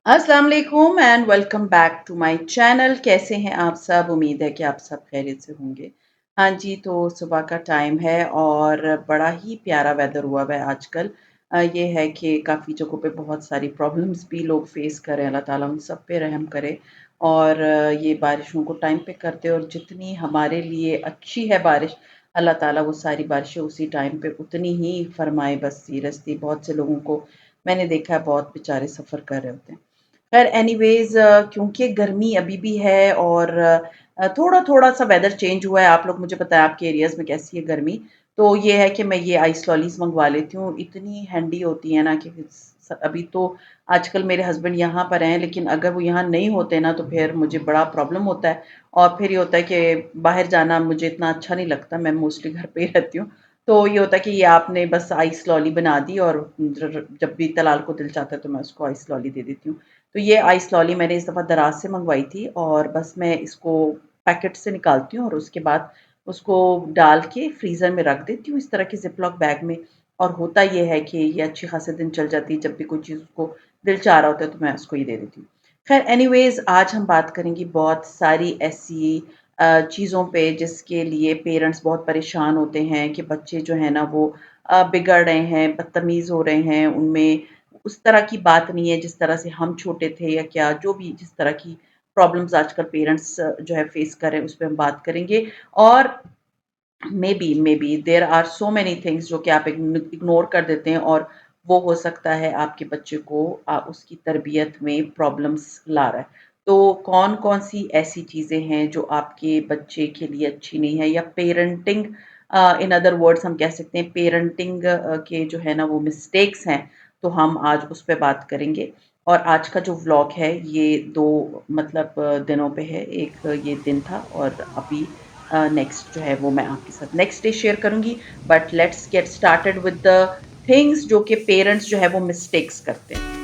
अस्सलाम वालेकुम and welcome back to my channel. कैसे हैं आप सब? उम्मीद है कि आप सब खैरियत से होंगे। हाँ जी, तो सुबह का टाइम है और बड़ा ही प्यारा वेदर हुआ हुआ है आजकल। ये है कि काफ़ी जगहों पे बहुत सारी प्रॉब्लम्स भी लोग फेस कर रहे हैं। अल्लाह ताला उन सब पे रहम करे और ये बारिशों को टाइम पे कर दे और जितनी हमारे लिए अच्छी है बारिश, अल्लाह ताला वो सारी बारिशें उसी टाइम पे उतनी ही फरमाए। बस सीरियसली बहुत से लोगों को मैंने देखा है, बहुत बेचारे सफ़र कर रहे होते हैं। खैर एनीवेज़ क्योंकि गर्मी अभी भी है और थोड़ा-थोड़ा सा वेदर चेंज हुआ है। आप लोग मुझे बताएँ आपके एरियाज़ में कैसी है गर्मी? तो ये है कि मैं ये आइस लॉलीज़ मँगवा लेती हूँ। इतनी हैंडी होती है ना कि अभी तो आजकल मेरे हस्बैंड यहाँ पर हैं, लेकिन अगर वो यहाँ नहीं होते ना तो फिर मुझे बड़ा प्रॉब्लम होता है और फिर ये होता है कि बाहर जाना मुझे इतना अच्छा नहीं लगता। मैं मोस्टली घर पे ही रहती हूँ। तो ये होता है कि ये आपने बस आइस लॉली बना दी और जब भी तलाल को दिल चाहता है तो मैं उसको आइस लॉली दे देती हूँ। तो ये आइस लॉली मैंने इस दफ़ा दराज़ से मँगवाई थी और बस मैं इसको पैकेट से निकालती हूँ और उसके बाद उसको डाल के फ्रीज़र में रख देती हूँ इस तरह के ज़िप-लॉक बैग में। और होता ये है कि ये अच्छे खासे दिन चल जाती है, जब भी कोई चीज़ उसको दिल चाह रहा होता है तो मैं उसको ये दे देती हूँ। ख़ैर एनीवेज़ आज हम बात करेंगे बहुत सारी ऐसी चीज़ों पे जिसके लिए पेरेंट्स बहुत परेशान होते हैं कि बच्चे जो हैं ना वो बिगड़ रहे हैं, बदतमीज़ हो रहे हैं, उनमें उस तरह की बात नहीं है जिस तरह से हम छोटे थे या क्या जो भी जिस तरह की प्रॉब्लम्स आजकल पेरेंट्स जो है फेस कर रहे हैं उस पे हम बात करेंगे। और may be there are so many things जो कि आप इग्नोर कर देते हैं और वो हो सकता है आपके बच्चे को उसकी तरबियत में प्रॉब्लम्स ला रहा है। तो कौन-कौन सी ऐसी चीज़ें हैं जो आपके बच्चे के लिए अच्छी नहीं है या पेरेंटिंग इन अदर वर्ड्स हम कह सकते हैं पेरेंटिंग के जो है ना वो मिस्टेक्स हैं, तो हम आज उस पे बात करेंगे। और आज का जो व्लॉग है ये 2 मतलब दिनों पे है। एक ये दिन था और अभी नेक्स्ट जो है वो मैं आपके साथ नेक्स्ट डे शेयर करूँगी। But let's get started with the things जो कि पेरेंट्स जो है वो मिस्टेक्स करते हैं।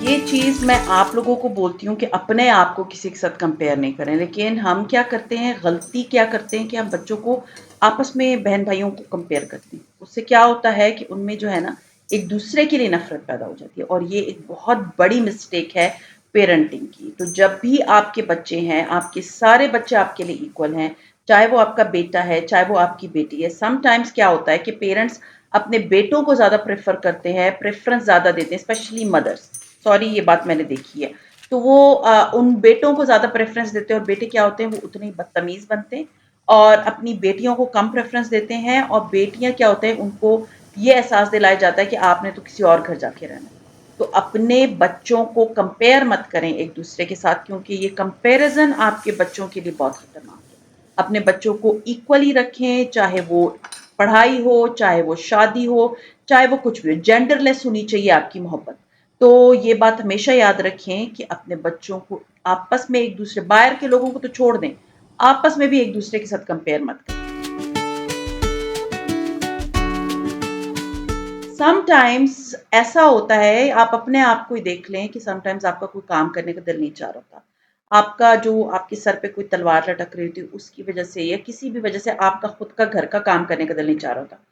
ये चीज़ मैं आप लोगों को बोलती हूँ कि अपने आप को किसी के साथ कंपेयर नहीं करें, लेकिन हम क्या करते हैं, गलती क्या करते हैं कि हम बच्चों को आपस में बहन-भाइयों को कंपेयर करते हैं। उससे क्या होता है कि उनमें जो है ना, एक-दूसरे के लिए नफ़रत पैदा हो जाती है और ये एक बहुत बड़ी मिस्टेक है पेरेंटिंग की। तो जब भी आपके बच्चे हैं, आपके सारे बच्चे आपके लिए इक्वल हैं, चाहे वो आपका बेटा है, चाहे वो आपकी बेटी है। समटाइम्स क्या होता है कि पेरेंट्स अपने बेटों को ज़्यादा प्रेफ़र करते हैं, प्रेफ़रेंस ज़्यादा देते हैं, स्पेशली मदर्स। सॉरी ये बात मैंने देखी है। तो वो उन बेटों को ज़्यादा प्रेफ़रेंस देते हैं और बेटे क्या होते हैं वो उतने ही बदतमीज़ बनते हैं और अपनी बेटियों को कम प्रेफ़रेंस देते हैं और बेटियाँ क्या होते हैं उनको ये एहसास दिलाया जाता है कि आपने तो किसी और घर जाके रहना है। तो अपने बच्चों को कंपेयर मत करें एक-दूसरे के साथ क्योंकि ये कंपैरिज़न आपके बच्चों के लिए बहुत खतरनाक है। अपने बच्चों को इक्वली रखें, चाहे वो पढ़ाई हो, चाहे वो शादी हो, चाहे वो कुछ भी हो, जेंडरलेस होनी चाहिए आपकी मोहब्बत। तो ये बात हमेशा याद रखें कि अपने बच्चों को आपस में एक-दूसरे बाहर के लोगों को तो छोड़ दें, आपस में भी एक-दूसरे के साथ कंपेयर मत करें। समटाइम्स ऐसा होता है, आप अपने आप को ही देख लें कि समटाइम्स आपका कोई काम करने का दिल नहीं चाह रहा होता। आपका जो आपके सर पे कोई तलवार लटक रही होती है, उसकी वज़ह से या किसी भी वज़ह से आपका खुद का घर का काम करने का दिल नहीं चाह रहा होता।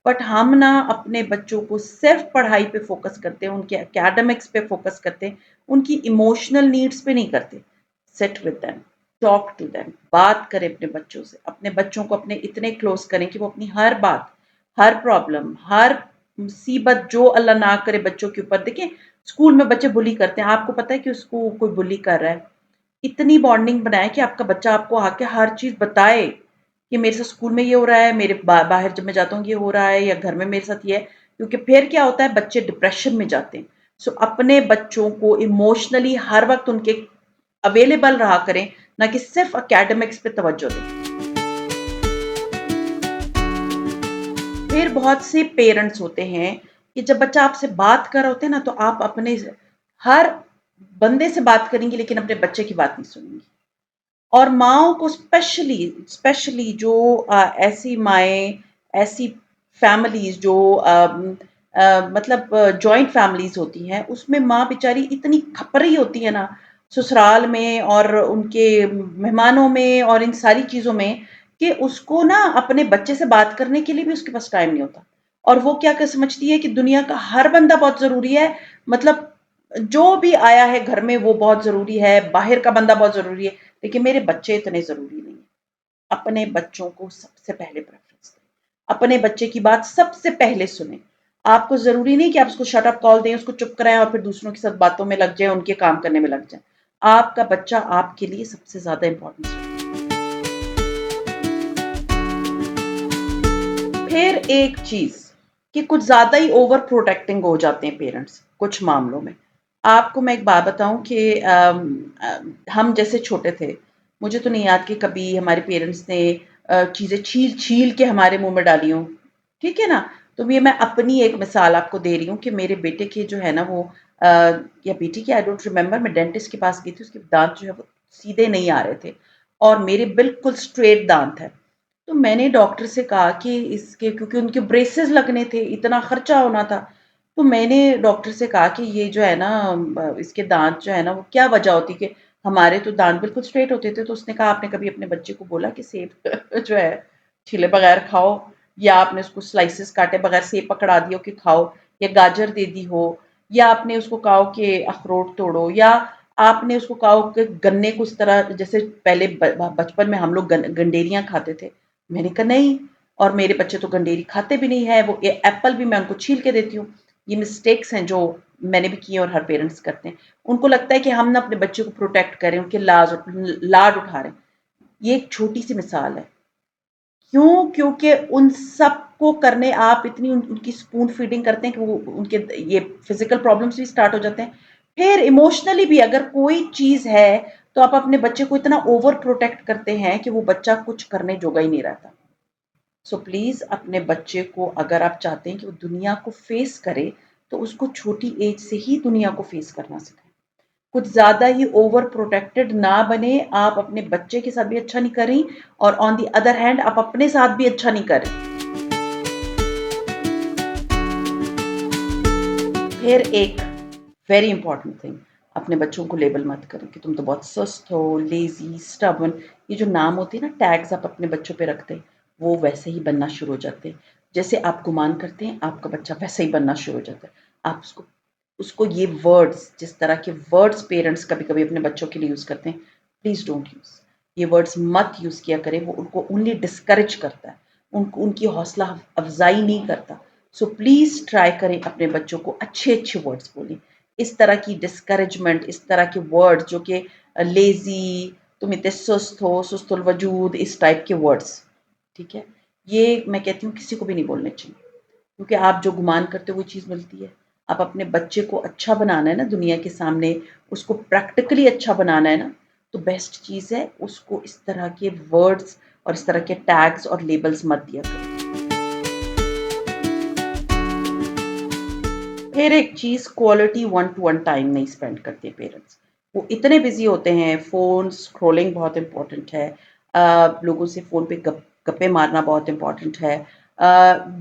बट हम ना अपने बच्चों को सिर्फ़ पढ़ाई पे फ़ोकस करते हैं, उनके एकेडमिक्स पे फ़ोकस करते हैं, उनकी इमोशनल नीड्स पे नहीं करते। Sit with them, talk to them, बात करें अपने बच्चों से। अपने बच्चों को अपने इतने क्लोज़ करें कि वो अपनी हर बात, हर प्रॉब्लम, हर मुसीबत जो अल्लाह ना करे बच्चों के ऊपर देखिए स्कूल में बच्चे बुली करते हैं, आपको पता है कि उसको कोई बुली कर रहा है। इतनी बॉन्डिंग बनाएँ कि आपका बच्चा आपको आके हर चीज़ बताए, कि मेरे साथ स्कूल में ये हो रहा है, मेरे बाहर जब मैं जाता हूँ ये हो रहा है या घर में मेरे साथ ये है। क्योंकि फिर क्या होता है बच्चे डिप्रेशन में जाते हैं। सो अपने बच्चों को इमोशनली हर वक़्त उनके अवेलेबल रहा करें, ना कि सिर्फ़ एकेडमिक्स पे तवज्जो दें। फिर बहुत से पेरेंट्स होते हैं कि जब बच्चा आपसे बात कर रहा होता है ना, तो आप अपने हर बंदे से बात करेंगी लेकिन अपने बच्चे की बात नहीं सुनेंगी। और माँओं को स्पेशली स्पेशली जो ऐसी माएँ, ऐसी फैमिलीज़ जो मतलब जॉइंट फैमिलीज़ होती हैं, उसमें माँ बेचारी इतनी खपरी होती है ना, ससुराल में और उनके मेहमानों में और इन सारी चीज़ों में, कि उसको ना अपने बच्चे से बात करने के लिए भी उसके पास टाइम नहीं होता। और वो क्या कर समझती है कि दुनिया का हर बंदा बहुत ज़रूरी है, मतलब जो भी आया है घर में वो बहुत ज़रूरी है, बाहर का बंदा बहुत ज़रूरी है, लेकिन मेरे बच्चे इतने ज़रूरी नहीं हैं। अपने बच्चों को सबसे पहले प्रेफ़रेंस दें। अपने बच्चे की बात सबसे पहले सुनें। आपको ज़रूरी नहीं कि आप उसको शट अप कॉल दें, उसको चुप कराएँ और फिर दूसरों के साथ बातों में लग जाएँ, उनके काम करने में लग जाएँ। आपका बच्चा आपके लिए सबसे ज़्यादा इम्पोर्टेंस रखता है। फिर एक चीज़ कि कुछ ज़्यादा ही ओवर प्रोटेक्टिंग हो जाते हैं पेरेंट्स कुछ मामलों में। आपको मैं एक बात बताऊँ कि हम जैसे छोटे थे, मुझे तो नहीं याद कि कभी हमारे पेरेंट्स ने चीज़ें छील-छील के हमारे मुँह में डाली हों, ठीक है ना? तो ये मैं अपनी एक मिसाल आपको दे रही हूँ कि मेरे बेटे के जो है ना वो अ, या बेटी के आई डोंट रिमेंबर, मैं डेंटिस्ट के पास गई थी, उसके दाँत जो है वो सीधे नहीं आ रहे थे और मेरे बिल्कुल स्ट्रेट दाँत हैं। तो मैंने डॉक्टर से कहा कि इसके क्योंकि उनके ब्रेसेस लगने थे, इतना खर्चा होना था। तो मैंने डॉक्टर से कहा कि ये जो है ना इसके दाँत जो है ना वो क्या वजह होती है कि हमारे तो दाँत बिल्कुल स्ट्रेट होते थे। तो उसने कहा आपने कभी अपने बच्चे को बोला कि सेब जो है छिले बगैर खाओ, या आपने उसको स्लाइसेस काटे बगैर सेब पकड़ा दिया हो कि खाओ, या गाजर दे दी हो, या आपने उसको कहा हो कि अखरोट तोड़ो, या आपने उसको कहा हो कि गन्ने को उस तरह जैसे पहले बचपन में हम लोग गंडेरियाँ खाते थे। मैंने कहा नहीं, और मेरे बच्चे तो गंडेरी खाते भी नहीं है, वो एप्पल भी मैं उनको छील के देती हूँ। ये मिस्टेक्स हैं जो मैंने भी किए और हर पेरेंट्स करते हैं। उनको लगता है कि हम ना अपने बच्चे को प्रोटेक्ट करें, उनके लाड उठा रहे हैं। ये एक छोटी सी मिसाल है। क्यों? क्योंकि उन सबको करने आप इतनी उनकी स्पून फीडिंग करते हैं कि वो उनके ये फिजिकल प्रॉब्लम्स भी स्टार्ट हो जाते हैं। फिर इमोशनली भी अगर कोई चीज़ है तो आप अपने बच्चे को इतना ओवर प्रोटेक्ट करते हैं कि वो बच्चा कुछ करने जोगा ही नहीं रहता। सो प्लीज़ अपने बच्चे को अगर आप चाहते हैं कि वो दुनिया को फेस करे, तो उसको छोटी एज से ही दुनिया को फेस करना सिखाएँ। कुछ ज़्यादा ही ओवर प्रोटेक्टेड ना बने, आप अपने बच्चे के साथ भी अच्छा नहीं कर रही और ऑन द अदर हैंड आप अपने साथ भी अच्छा नहीं कर रही। फिर एक वेरी इंपॉर्टेंट थिंग, अपने बच्चों को लेबल मत करें कि तुम तो बहुत सुस्त हो, लेज़ी, स्टबर्न, ये जो नाम होते हैं ना, टैग्स आप अपने बच्चों पे रखते हैं, वो वैसे ही बनना शुरू हो जाते हैं। जैसे आप गुमान करते हैं, आपका बच्चा वैसे ही बनना शुरू हो जाता है। आप उसको उसको ये वर्ड्स, जिस तरह के वर्ड्स पेरेंट्स कभी-कभी अपने बच्चों के लिए यूज़ करते हैं, प्लीज़ डोंट यूज़। ये वर्ड्स मत यूज़ किया करें, वो उनको ओनली डिस्करेज करता है, उनकी हौसला अफ़ज़ाई नहीं करता। सो प्लीज़ ट्राई करें अपने बच्चों को अच्छे-अच्छे वर्ड्स बोलें। इस तरह की डिस्करेजमेंट, इस तरह के वर्ड्स जो कि लेज़ी, तुम इतने सुस्त हो, सुस्तुल वजूद, इस टाइप के वर्ड्स, ठीक है? ये मैं कहती हूँ किसी को भी नहीं बोलने चाहिए, क्योंकि आप जो गुमान करते हो वो चीज़ मिलती है। आप अपने बच्चे को अच्छा बनाना है ना दुनिया के सामने, उसको प्रैक्टिकली अच्छा बनाना है ना, तो बेस्ट चीज़ है उसको इस तरह के वर्ड्स और इस तरह के टैग्स और लेबल्स मत दिया करें। फिर एक चीज़, quality one to one time नहीं स्पेंड करते पेरेंट्स। वो इतने बिज़ी होते हैं, फ़ोन स्क्रॉलिंग बहुत इम्पोर्टेंट है, लोगों से फ़ोन पे गप्पे मारना बहुत इम्पोर्टेंट है,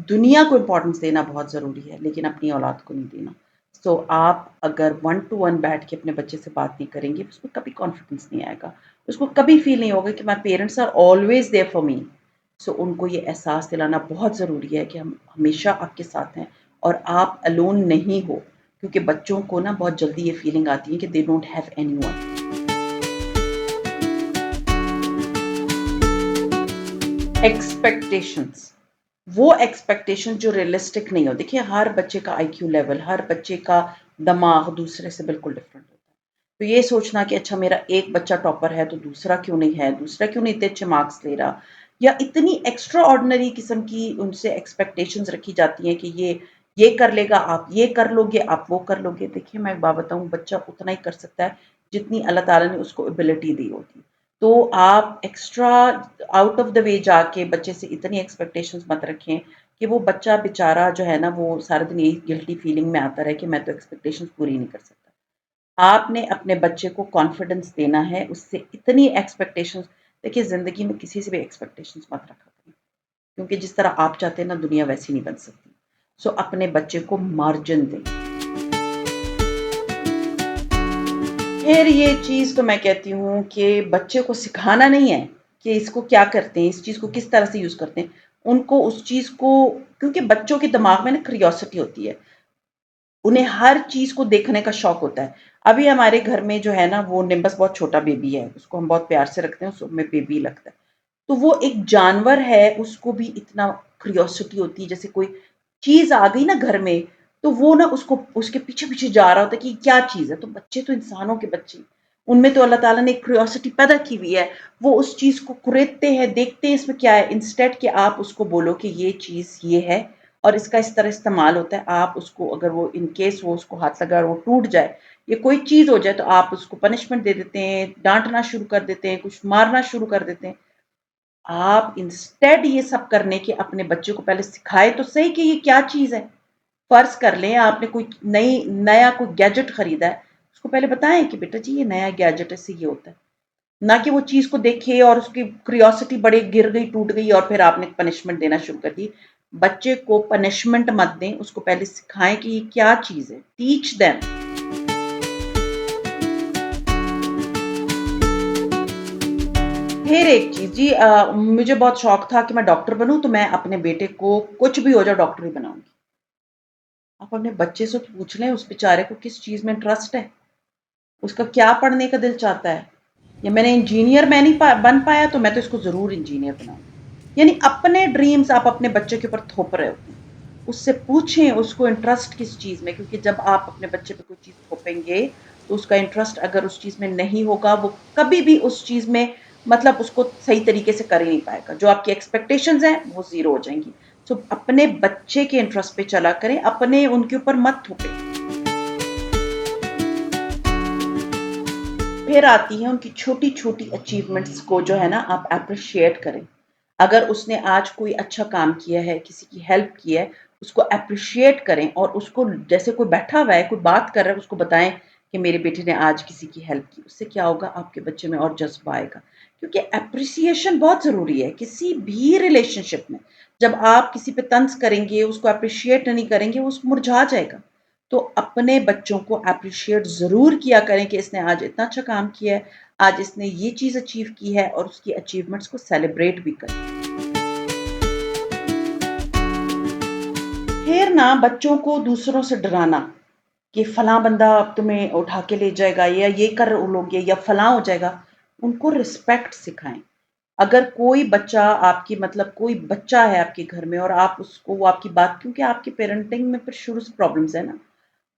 दुनिया को इम्पोर्टेंस देना बहुत ज़रूरी है, लेकिन अपनी औलाद को नहीं देना। सो आप अगर वन टू वन बैठ के अपने बच्चे से बात नहीं करेंगे, उसको कभी कॉन्फिडेंस नहीं आएगा। उसको कभी फ़ील नहीं होगा कि my parents are always there for me. So उनको ये एहसास दिलाना बहुत ज़रूरी है कि हम हमेशा आपके साथ हैं और आप अलोन नहीं हो, क्योंकि बच्चों को ना बहुत जल्दी ये फीलिंग आती है कि they don't have anyone. Expectations, वो एक्सपेक्टेशन जो रियलिस्टिक नहीं हो। देखिए हर बच्चे का आईक्यू लेवल, हर बच्चे का दिमाग दूसरे से बिल्कुल डिफरेंट होता है। तो ये सोचना कि अच्छा मेरा एक बच्चा टॉपर है तो दूसरा क्यों नहीं है, दूसरा क्यों नहीं इतने अच्छे मार्क्स ले रहा, या इतनी एक्स्ट्रा ऑर्डिनरी किस्म की उनसे एक्सपेक्टेशंस रखी जाती हैं कि ये कर लेगा, आप ये कर लोगे, आप वो कर लोगे। देखिए मैं एक बात बताऊँ, बच्चा उतना ही कर सकता है जितनी अल्लाह ताला ने उसको एबिलिटी दी होती है। तो आप extra out of the way जाके बच्चे से इतनी एक्सपेक्टेशंस मत रखें कि वो बच्चा बेचारा जो है ना वो सारा दिन यही गिल्टी फीलिंग में आता रहे कि मैं तो एक्सपेक्टेशंस पूरी नहीं कर सकता। आपने अपने बच्चे को कॉन्फिडेंस देना है, उससे इतनी एक्सपेक्टेशंस, देखिए ज़िंदगी में किसी से भी एक्सपेक्टेशंस मत रखा करें, क्योंकि जिस तरह आप चाहते हैं ना दुनिया वैसी नहीं बन सकती। सो अपने बच्चे को मार्जिन दें। फिर ये चीज़ तो मैं कहती हूँ कि बच्चे को सिखाना नहीं है कि इसको क्या करते हैं, इस चीज़ को किस तरह से यूज़ करते हैं। उनको उस चीज़ को, क्योंकि बच्चों के दिमाग में ना क्यूरियोसिटी होती है, उन्हें हर चीज़ को देखने का शौक होता है। अभी हमारे घर में जो है ना वो निम्बस बहुत छोटा बेबी है, उसको हम बहुत प्यार से रखते हैं, उसमें बेबी लगता है। तो वो एक जानवर है, उसको भी इतना क्यूरियोसिटी होती है, जैसे कोई चीज़ आ गई ना घर में, तो वो ना उसको उसके पीछे-पीछे जा रहा होता है कि क्या चीज़ है। तो बच्चे तो इंसानों के बच्चे, उनमें तो अल्लाह ताला ने एक क्यूरियोसिटी पैदा की हुई है। वो उस चीज़ को कुरेदते हैं, देखते हैं इसमें क्या है, इंस्टेड कि आप उसको बोलो कि ये चीज़ ये है और इसका इस तरह इस्तेमाल होता है। आप उसको, अगर वो इन केस वो उसको हाथ लगा और वो टूट जाए, या कोई चीज़ हो जाए, तो आप उसको पनिशमेंट दे देते हैं, डाँटना शुरू कर देते हैं, कुछ मारना शुरू कर देते हैं। आप इंस्टेड ये सब करने के अपने बच्चे को पहले सिखाए तो सही कि ये क्या चीज़ है। फ़र्ज़ कर लें आपने कोई नया कोई गैजेट खरीदा है, उसको पहले बताएँ कि बेटा जी ये नया गैजेट है, इससे ये होता है। ना कि वो चीज़ को देखे और उसकी क्यूरियोसिटी बढ़े, गिर गई, टूट गई और फिर आपने पनिशमेंट देना शुरू कर दी। बच्चे को पनिशमेंट मत दें, उसको पहले सिखाएँ कि ये क्या चीज़ है। Teach them. फिर एक चीज़ जी, मुझे बहुत शौक था कि मैं डॉक्टर बनूँ, तो मैं अपने बेटे को कुछ भी हो जाए डॉक्टर ही बनाऊँगी। आप अपने बच्चे से पूछ लें उस बेचारे को किस चीज़ में इंटरेस्ट है, उसका क्या पढ़ने का दिल चाहता है। या मैंने इंजीनियर मैं नहीं बन पाया तो मैं तो इसको ज़रूर इंजीनियर बनाऊँगी। यानी अपने ड्रीम्स आप अपने बच्चे के ऊपर थोप रहे होते हैं। उससे पूछें उसको इंटरेस्ट किस चीज़ में, क्योंकि जब आप अपने बच्चे पे कोई चीज़ थोपेंगे, तो उसका इंटरेस्ट अगर उस चीज़ में नहीं होगा, वो कभी भी उस चीज़ में मतलब उसको सही तरीके से कर ही नहीं पाएगा। जो आपकी एक्सपेक्टेशंस हैं, वो ज़ीरो हो जाएँगी। सो अपने बच्चे के इंटरेस्ट पे चला करें, अपने उनके ऊपर मत थोपें। फिर आती है उनकी छोटी-छोटी अचीवमेंट्स को जो है ना आप एप्रिशिएट करें। अगर उसने आज कोई अच्छा काम किया है, किसी की हेल्प की है, उसको एप्रिशिएट करें और उसको जैसे कोई बैठा हुआ है, कोई बात कर रहा है, उसको बताएँ कि मेरे बेटे ने आज किसी की हेल्प की। उससे क्या होगा, आपके बच्चे में और जज़्बा आएगा। क्योंकि एप्रिसिएशन बहुत ज़रूरी है किसी भी रिलेशनशिप में। जब आप किसी पे तंज़ करेंगे, उसको एप्रिशिएट नहीं करेंगे, वो मुरझा जाएगा। तो अपने बच्चों को एप्रिशिएट ज़रूर किया करें कि इसने आज इतना अच्छा काम किया है, आज इसने ये चीज़ अचीव की है और उसकी अचीवमेंट्स को सेलिब्रेट भी करें। फिर ना बच्चों को दूसरों से डराना कि फलां बंदा अब तुम्हें उठा के ले जाएगा या ये कर लोगे या फलां हो जाएगा, उनको रिस्पेक्ट सिखाएँ। अगर कोई बच्चा आपकी मतलब कोई बच्चा है आपके घर में और आप उसको वो आपकी बात, क्योंकि आपकी पेरेंटिंग में फिर शुरू से प्रॉब्लम्स है ना,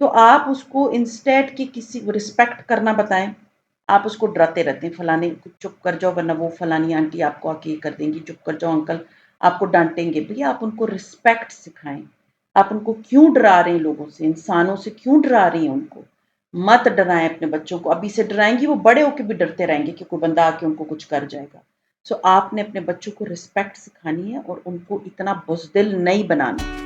तो आप उसको इंस्टेड कि किसी को रिस्पेक्ट करना बताएँ, आप उसको डराते रहते हैं, फलाने को चुप कर जाओ वरना वो फलानी आंटी आपको आके ये कर देंगी, चुप कर जाओ अंकल आपको डाँटेंगे। भैया आप उनको रिस्पेक्ट सिखाएँ। आप उनको क्यों डरा रहे हैं लोगों से, इंसानों से क्यों डरा रही हैं उनको? मत डराएँ अपने बच्चों को, अभी से डराएँगी वो बड़े होके भी डरते रहेंगे कि कोई बंदा आके उनको कुछ कर जाएगा। सो आपने अपने बच्चों को रिस्पेक्ट सिखानी है और उनको इतना बुज़दिल नहीं बनाना।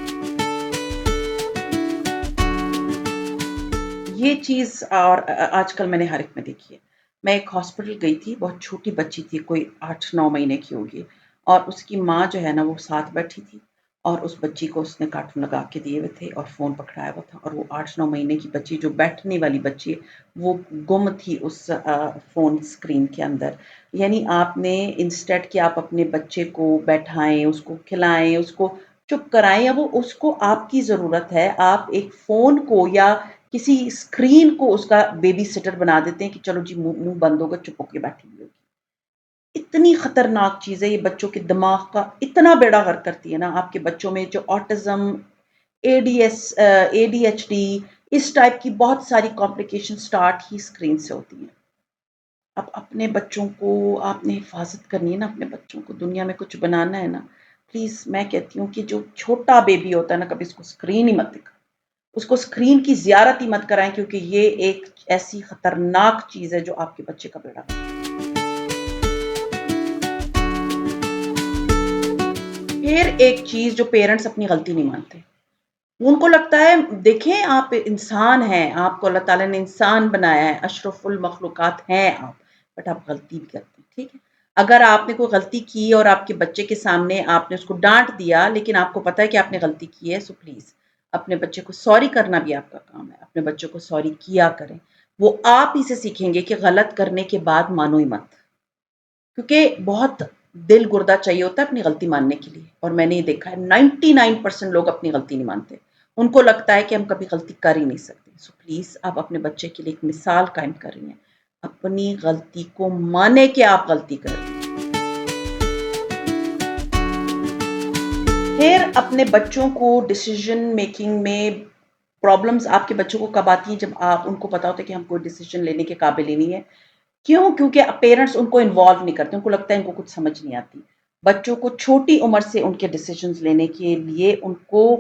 ये चीज़ और आजकल मैंने हर एक में देखी है। मैं एक हॉस्पिटल गई थी, बहुत छोटी बच्ची थी, कोई 8-9 महीने की होगी और उसकी माँ जो है ना वो साथ बैठी थी और उस बच्ची को उसने कार्टून लगा के दिए हुए थे और फ़ोन पकड़ाया हुआ था और वो 8-9 महीने की बच्ची जो बैठने वाली बच्ची है, वो गुम थी उस फ़ोन स्क्रीन के अंदर। यानी आपने इंस्टेड कि आप अपने बच्चे को बैठाएँ, उसको खिलाएँ, उसको चुप कराएँ या वो उसको आपकी ज़रूरत है, आप एक फ़ोन को या किसी स्क्रीन को उसका बेबी सिटर बना देते हैं कि चलो जी मुँह बंद होगा, चुप होके बैठी हुई होगी। इतनी खतरनाक चीज़ है ये, बच्चों के दिमाग का इतना बेड़ा गर्क करती है ना, आपके बच्चों में जो ऑटिज़्म, एडीएचडी इस टाइप की बहुत सारी कॉम्प्लिकेशन स्टार्ट ही स्क्रीन से होती हैं। अब अपने बच्चों को आपने हिफ़ाज़त करनी है ना, अपने बच्चों को दुनिया में कुछ बनाना है ना, प्लीज़ मैं कहती हूँ कि जो छोटा बेबी होता है ना, कभी उसको स्क्रीन ही मत दिखाओ। उसको स्क्रीन की ज़ियारत ही मत कराएँ, क्योंकि ये एक ऐसी खतरनाक चीज़ है जो आपके बच्चे का बेड़ा गर्क। फिर एक चीज़ जो पेरेंट्स अपनी गलती नहीं मानते। उनको लगता है देखें आप इंसान हैं, आपको अल्लाह ताला ने इंसान बनाया है, अशरफुल मखलूक़ात हैं आप, बट आप गलती भी करते हैं, ठीक है? अगर आपने कोई गलती की और आपके बच्चे के सामने आपने उसको डाँट दिया, लेकिन आपको पता है कि आपने गलती की है, सो प्लीज़ अपने बच्चे को सॉरी करना भी आपका काम है। अपने बच्चों को सॉरी किया करें। वो आप ही से सीखेंगे कि गलत करने के बाद मानो ही मत। क्योंकि बहुत दिल गुर्दा चाहिए होता है अपनी गलती मानने के लिए, और मैंने ये देखा है 99% लोग अपनी गलती नहीं मानते। उनको लगता है कि हम कभी गलती कर ही नहीं सकते। सो प्लीज़ आप अपने बच्चे के लिए एक मिसाल कायम कर रही हैं। अपनी गलती को माने कि आप गलती कर रही हैं। फिर अपने बच्चों को डिसीजन मेकिंग में प्रॉब्लम्स आपके बच्चों को कब आती हैं? जब आप उनको पता होता है कि हम कोई डिसीजन लेने के काबिल ही नहीं है। क्यों? क्योंकि पेरेंट्स उनको इन्वॉल्व नहीं करते, उनको लगता है इनको कुछ समझ नहीं आती। बच्चों को छोटी उम्र से उनके डिसीजंस लेने के लिए उनको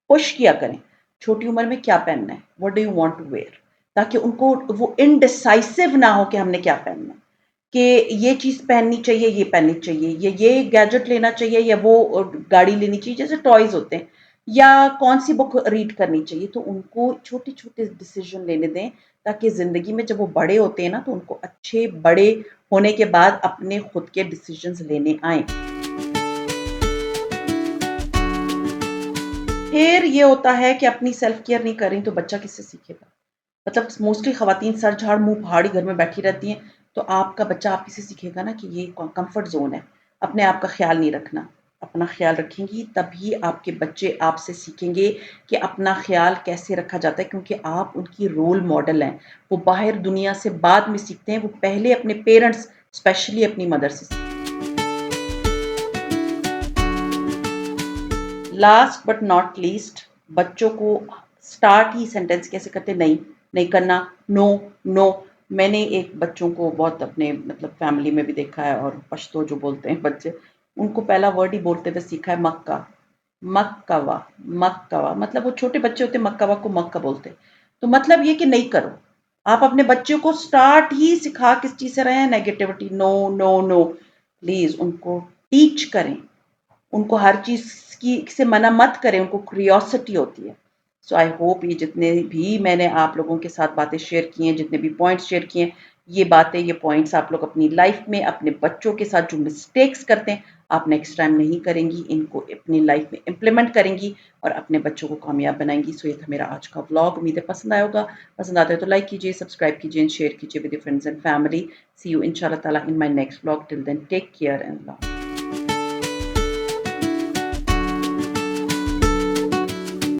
पुश किया करें। छोटी उम्र में क्या पहनना है? What do you want to wear? ताकि उनको वो इनडिसाइसिव ना हो कि हमने क्या पहनना है। कि ये चीज़ पहननी चाहिए, ये पहननी चाहिए, ये गैजेट लेना चाहिए या वो गाड़ी लेनी चाहिए, जैसे टॉयज़ होते हैं, या कौन-सी बुक रीड करनी चाहिए। तो उनको छोटे-छोटे डिसीज़न लेने दें, ताकि ज़िंदगी में जब वो बड़े होते हैं ना, तो उनको अच्छे बड़े होने के बाद अपने खुद के डिसीज़न्स लेने आएँ। फिर ये होता है कि अपनी सेल्फ केयर नहीं कर रही तो बच्चा किससे सीखेगा? मतलब मोस्टली ख़वातीन सर झाड़ मुँह फाड़ ही घर में बैठी रहती हैं, तो आपका बच्चा आप ही से सीखेगा ना कि ये कम्फ़र्ट ज़ोन है। अपने आप का ख़्याल नहीं रखना। अपना ख़्याल रखेंगी तभी आपके बच्चे आपसे सीखेंगे कि अपना ख़्याल कैसे रखा जाता है, क्योंकि आप उनकी रोल मॉडल हैं। वो बाहर दुनिया से बाद में सीखते हैं, वो पहले अपने पेरेंट्स स्पेशली अपनी मदर से सीखते हैं। लास्ट बट नॉट लीस्ट, बच्चों को स्टार्ट ही सेंटेंस कैसे करते? नहीं, नहीं करना, नो, नो। मैंने एक बच्चों को बहुत अपने मतलब फैमिली में भी देखा है, और पश्तो जो बोलते हैं बच्चे, उनको पहला वर्ड ही बोलते हुए सीखा है मक्का। मक्कवा, मक्कवा, मतलब वो छोटे बच्चे होते हैं, मक्कवा को मक्का बोलते हैं। तो मतलब ये कि नहीं करो। आप अपने बच्चों को स्टार्ट ही सिखा किस चीज़ से रहे हैं? Negativity, no, no, no. Please उनको टीच करें। उनको हर चीज़ की से मना मत करें, उनको क्यूरियोसिटी होती है। सो आई होप ये जितने भी मैंने आप लोगों के साथ बातें शेयर की हैं, जितने भी पॉइंट्स शेयर किए हैं, ये बातें, ये पॉइंट्स आप लोग अपनी लाइफ में अपने बच्चों के साथ जो मिस्टेक्स करते हैं, आप नेक्स्ट टाइम नहीं करेंगी, इनको अपनी लाइफ में इम्प्लीमेंट करेंगी और अपने बच्चों को कामयाब बनाएँगी। सो ये था मेरा आज का व्लॉग, उम्मीद है पसंद आया होगा। पसंद आता है तो लाइक कीजिए, सब्सक्राइब कीजिए एंड शेयर कीजिए with your friends and family. See you इंशाल्लाह ताला in my next vlog. Till then take care and love.